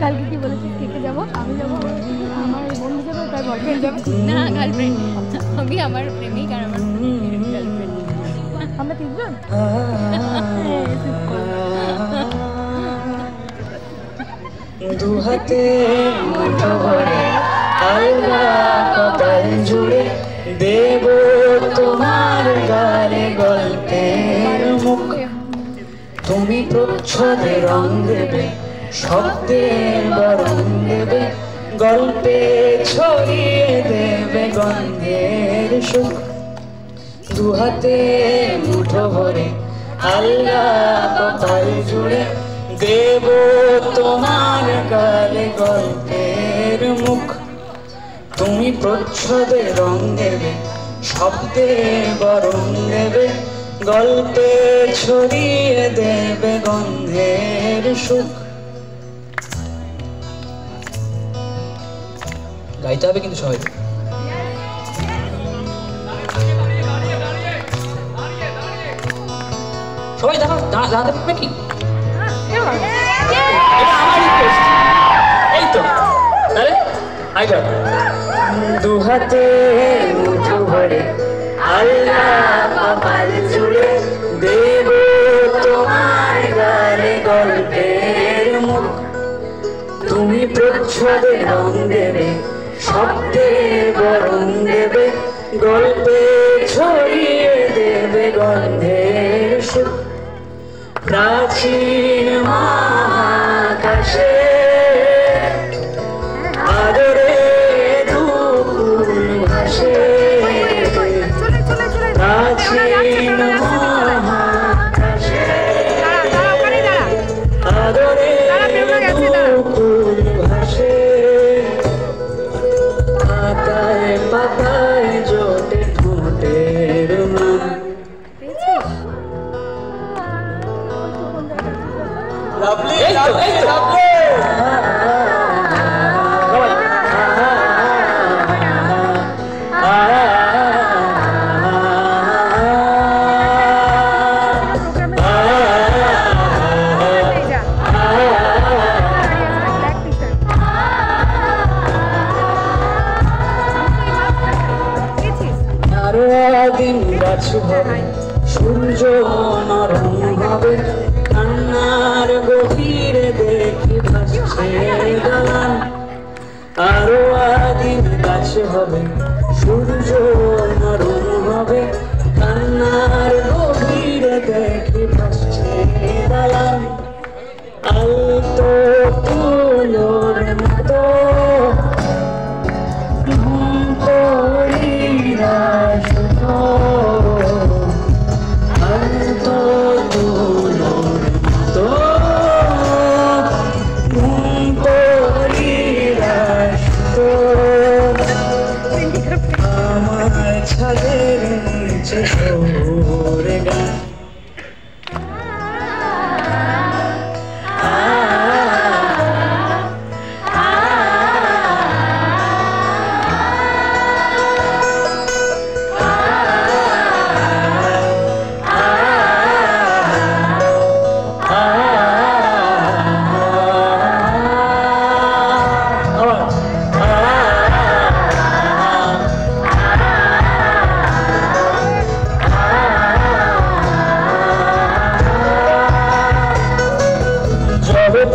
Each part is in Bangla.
কালকে কি বলেছিস কে কে যাবো? আমি যাবো, আমার বন্ধু যাবে, তার বয়ফ্রেন্ড যাবে। না গার্লফ্রেন্ড, আমি আমার প্রেমিক আর আমার গার্লফ্রেন্ড, আমরা তিনজন। দু হাতে মুঠো ভরে আলগা কপাল জুড়ে দেব তোমার গালে গল্পের মুখ। তুমি প্রচ্ছদে রং দেবে, শব্দের বরং দেবে, গল্পে ছড়িয়ে দেবে গন্ধের সুখ। দু হাতে মুঠো ভরে আলগা কপাল জুড়ে দেব তোমার গালে গল্পের মুখ। তুমি প্রচ্ছদে রং দেবে, শব্দে বরং দেবে, গল্পে ছড়িয়ে দেবে গন্ধের সুখ। গাইতে হবে কিন্তু সবাই। সবাই দেখো দাঁড়াতে পারবে কি? এই তো দু হাতে মুঠো ভরে আল্লাহ কপাল জুড়ে দেব তোমার গালে গল্পের মুখ। তুমি প্রচ্ছদে রং দেবে, শব্দে বরং দেবে, গল্পে ছড়িয়ে দেবে গন্ধের সুখ। প্রাচীন মহাকাশে আদরে দুকুল ভাসে, প্রাচীন মহাকাশে আদরে দুকুল ভাসে, পাতায় পাতায় জোটে ঠোঁটের মান। Lovely, lovely, lovely. দিন বাছু হবে, সূর্য নরম হবে, কান্নার গভীরে দেখি ভাসছে গান। আরো দিন গাছে হবে, সূর্য নরম হবে, কান্নার গভীরে দেখি ভাসছে গান। আলতো ফুলোর মতো ঘুম পড়িরা শুধু, আলতো ফুলোর মতো ঘুম পড়িরা শুধু, আমার ছাদের নিচে সরে গান।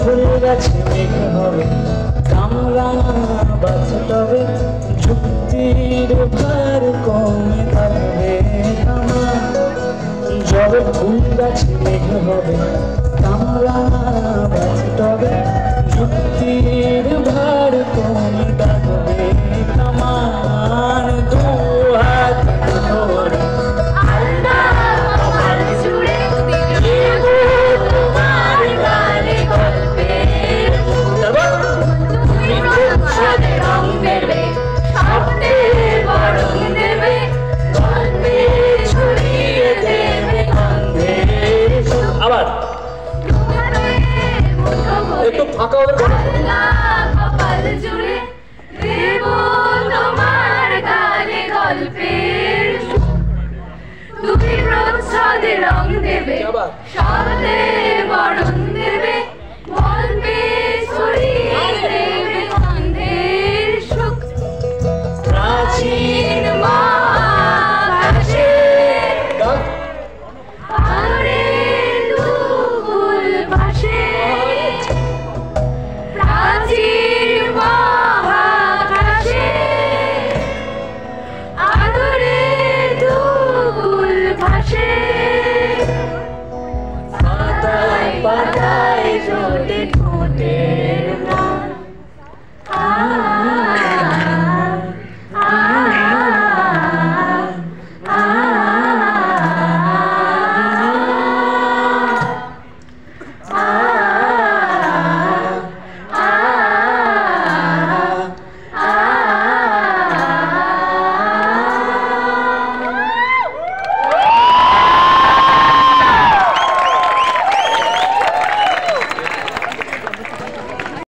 ফুল গাছে মেঘ হবে, কামলা বাঁচবে, যুক্তির ভার কমে থাকবে আমার। জবে ফুল গাছে মেঘ হবে, কামলা বাঁচবে, যুক্তির ভার কমে থাকবে আমার। দু হাত ধরে আবার একটু ফাঁকা হবে, কপাল জুড়ে দেব তোমার গালে গল্পের, তুমি প্রচ্ছদে রং দেবে, শব্দে বরণ দেবে, গল্পে ছড়িয়ে পাতায় ঠোঁটে ঠোঁটে